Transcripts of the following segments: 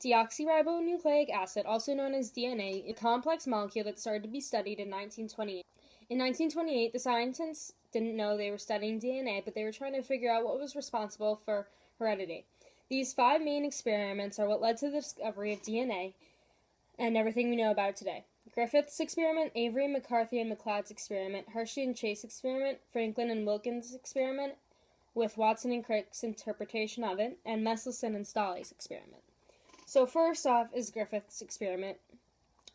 Deoxyribonucleic acid, also known as DNA, is a complex molecule that started to be studied in 1928. In 1928, the scientists didn't know they were studying DNA, but they were trying to figure out what was responsible for heredity. These 5 main experiments are what led to the discovery of DNA and everything we know about it today. Griffith's experiment, Avery, McCarthy, and McLeod's experiment, Hershey and Chase experiment, Franklin and Wilkins experiment, with Watson and Crick's interpretation of it, and Meselson and Stolley's experiment. So first off is Griffith's experiment.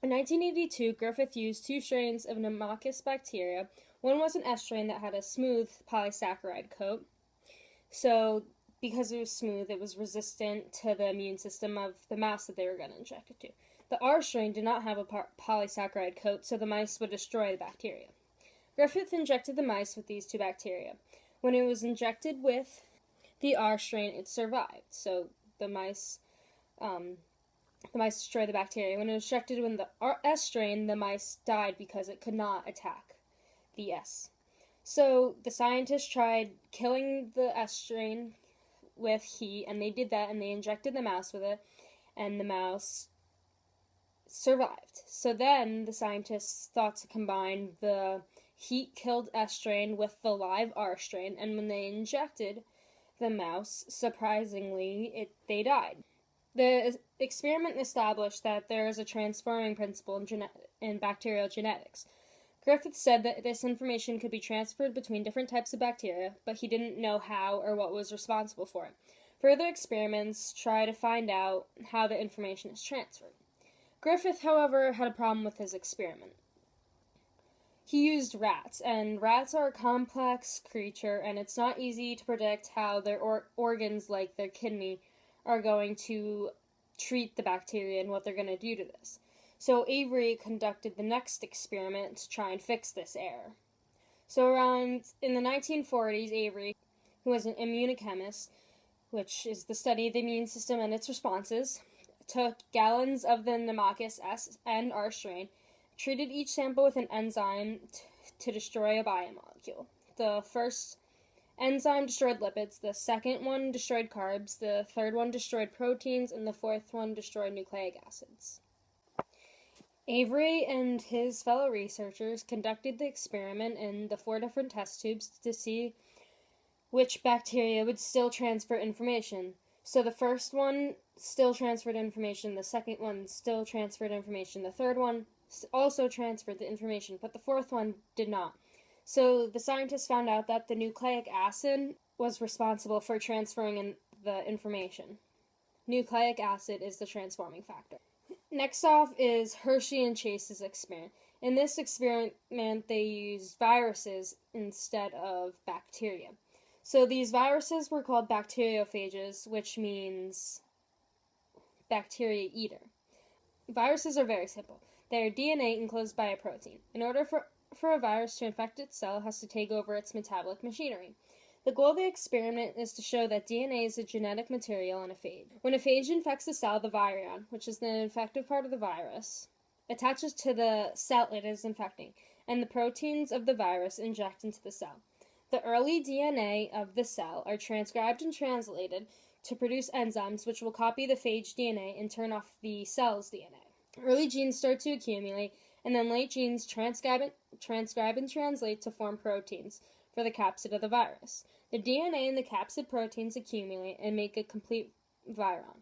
In 1982, Griffith used 2 strains of Pneumococcus bacteria. One was an S strain that had a smooth polysaccharide coat. So because it was smooth, it was resistant to the immune system of the mouse that they were going to inject it to. The R strain did not have a polysaccharide coat, so the mice would destroy the bacteria. Griffith injected the mice with these 2 bacteria. When it was injected with the R strain, it survived. So the mice destroyed the bacteria. When it was injected with the S strain, the mice died because it could not attack the S. So the scientists tried killing the S strain with heat, and they did that, and they injected the mouse with it, and the mouse survived. So then the scientists thought to combine the heat-killed S strain with the live R strain, and when they injected the mouse, surprisingly, they died. The experiment established that there is a transforming principle in bacterial genetics. Griffith said that this information could be transferred between different types of bacteria, but he didn't know how or what was responsible for it. Further experiments try to find out how the information is transferred. Griffith, however, had a problem with his experiment. He used rats, and rats are a complex creature, and it's not easy to predict how their organs, like their kidney, are going to treat the bacteria and what they're going to do to this. So Avery conducted the next experiment to try and fix this error. So around in the 1940s, Avery, who was an immunochemist, which is the study of the immune system and its responses, took gallons of the Pneumococcus S and R strain, treated each sample with an enzyme to destroy a biomolecule. The first enzyme destroyed lipids, the second one destroyed carbs, the third one destroyed proteins, and the fourth one destroyed nucleic acids. Avery and his fellow researchers conducted the experiment in the 4 different test tubes to see which bacteria would still transfer information. So the first one still transferred information, the second one still transferred information, the third one also transferred the information, but the fourth one did not. So the scientists found out that the nucleic acid was responsible for transferring the information. Nucleic acid is the transforming factor. Next off is Hershey and Chase's experiment. In this experiment, they used viruses instead of bacteria. So these viruses were called bacteriophages, which means bacteria eater. Viruses are very simple. They are DNA enclosed by a protein. In order for a virus to infect its cell, it has to take over its metabolic machinery. The goal of the experiment is to show that DNA is a genetic material in a phage. When a phage infects a cell, the virion, which is the infective part of the virus, attaches to the cell it is infecting, and the proteins of the virus inject into the cell. The early DNA of the cell are transcribed and translated to produce enzymes which will copy the phage DNA and turn off the cell's DNA. Early genes start to accumulate, and then late genes transcribe and translate to form proteins for the capsid of the virus. The DNA in the capsid proteins accumulate and make a complete virion.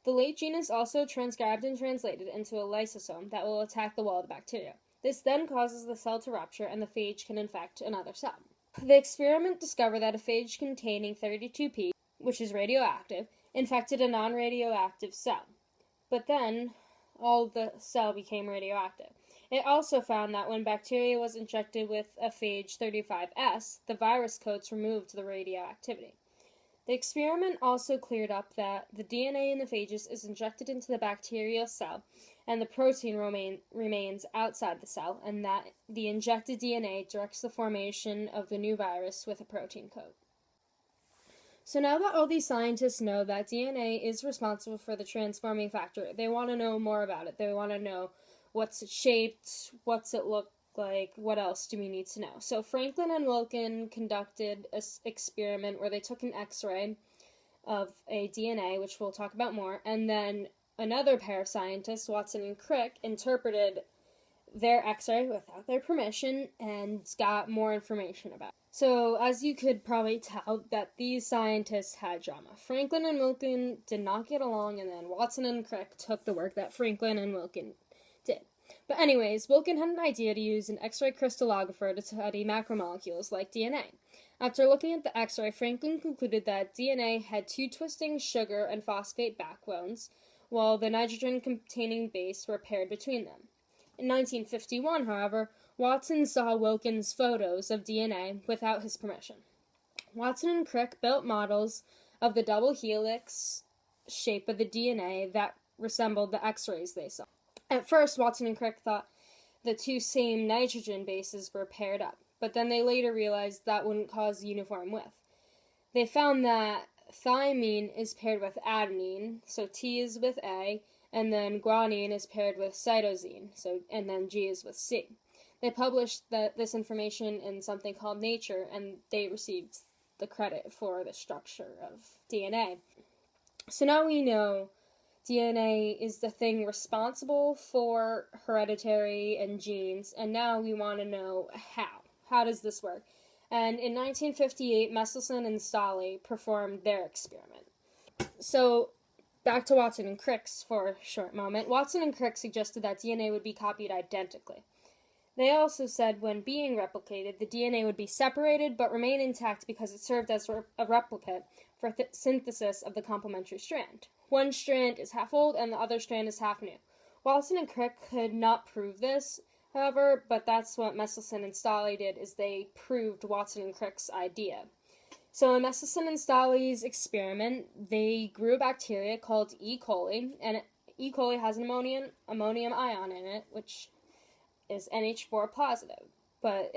The late gene is also transcribed and translated into a lysosome that will attack the wall of the bacteria. This then causes the cell to rupture, and the phage can infect another cell. The experiment discovered that a phage containing 32P, which is radioactive, infected a non-radioactive cell. But then, all the cell became radioactive. It also found that when bacteria was injected with a phage 35S, the virus coats removed the radioactivity. The experiment also cleared up that the DNA in the phages is injected into the bacterial cell, and the protein remains outside the cell, and that the injected DNA directs the formation of the new virus with a protein coat. So now that all these scientists know that DNA is responsible for the transforming factor, they want to know more about it. They want to know what's it shaped, what's it look like, what else do we need to know. So Franklin and Wilkin conducted an experiment where they took an X-ray of a DNA, which we'll talk about more, and then another pair of scientists, Watson and Crick, interpreted their X-ray without their permission and got more information about it. So, as you could probably tell, that these scientists had drama. Franklin and Wilkin did not get along, and then Watson and Crick took the work that Franklin and Wilkin did. But anyways, Wilkin had an idea to use an X-ray crystallographer to study macromolecules like DNA. After looking at the X-ray, Franklin concluded that DNA had two twisting sugar and phosphate backbones, while the nitrogen-containing base were paired between them. In 1951, however, Watson saw Wilkin's photos of DNA without his permission. Watson and Crick built models of the double helix shape of the DNA that resembled the X-rays they saw. At first, Watson and Crick thought the two same nitrogen bases were paired up, but then they later realized that wouldn't cause uniform width. They found that thymine is paired with adenine, so T is with A, and then guanine is paired with cytosine, and then G is with C. They published this information in something called Nature, and they received the credit for the structure of DNA. So now we know DNA is the thing responsible for hereditary and genes, and now we want to know how. How does this work? And in 1958, Meselson and Stolle performed their experiment. So, back to Watson and Crick for a short moment. Watson and Crick suggested that DNA would be copied identically. They also said when being replicated, the DNA would be separated but remain intact because it served as a replicate for synthesis of the complementary strand. One strand is half old and the other strand is half new. Watson and Crick could not prove this, however, but that's what Meselson and Stolle did, is they proved Watson and Crick's idea. So in Meselson and Stolle's experiment, they grew a bacteria called E. coli, and E. coli has an ammonium ion in it, which is NH4 positive. But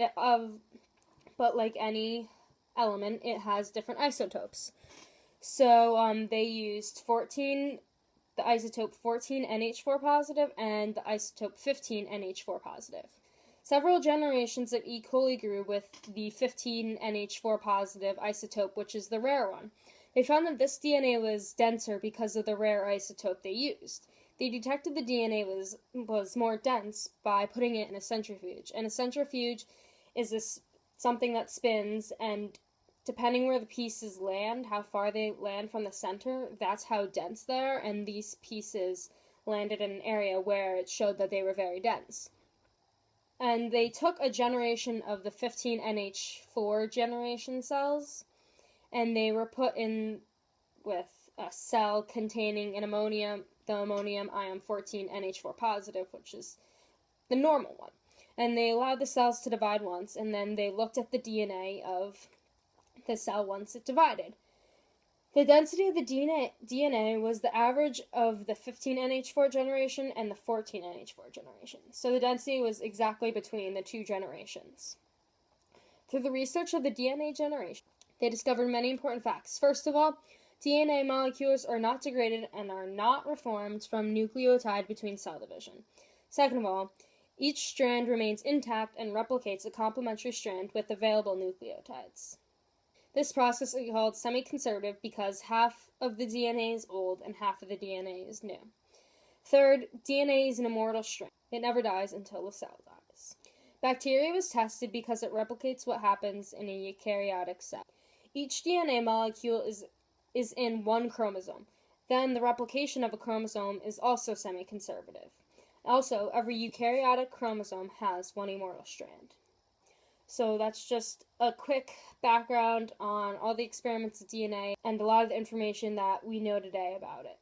like any element, it has different isotopes. So they used the isotope 14 NH4 positive and the isotope 15 NH4 positive. Several generations of E. coli grew with the 15 NH4 positive isotope, which is the rare one. They found that this DNA was denser because of the rare isotope they used. They detected the DNA was more dense by putting it in a centrifuge. And a centrifuge is something that spins, and depending where the pieces land, how far they land from the center, that's how dense they are, and these pieces landed in an area where it showed that they were very dense. And they took a generation of the 15 NH4 generation cells, and they were put in with a cell containing the ammonium ion 14 NH4 positive, which is the normal one. And they allowed the cells to divide once, and then they looked at the DNA of the cell once it divided. The density of the DNA was the average of the 15 NH4 generation and the 14 NH4 generation. So the density was exactly between the two generations. Through the research of the DNA generation, they discovered many important facts. First of all, DNA molecules are not degraded and are not reformed from nucleotide between cell division. Second of all, each strand remains intact and replicates a complementary strand with available nucleotides. This process is called semi-conservative because half of the DNA is old and half of the DNA is new. Third, DNA is an immortal strand. It never dies until the cell dies. Bacteria was tested because it replicates what happens in a eukaryotic cell. Each DNA molecule is in one chromosome. Then the replication of a chromosome is also semi-conservative. Also, every eukaryotic chromosome has one immortal strand. So that's just a quick background on all the experiments of DNA and a lot of the information that we know today about it.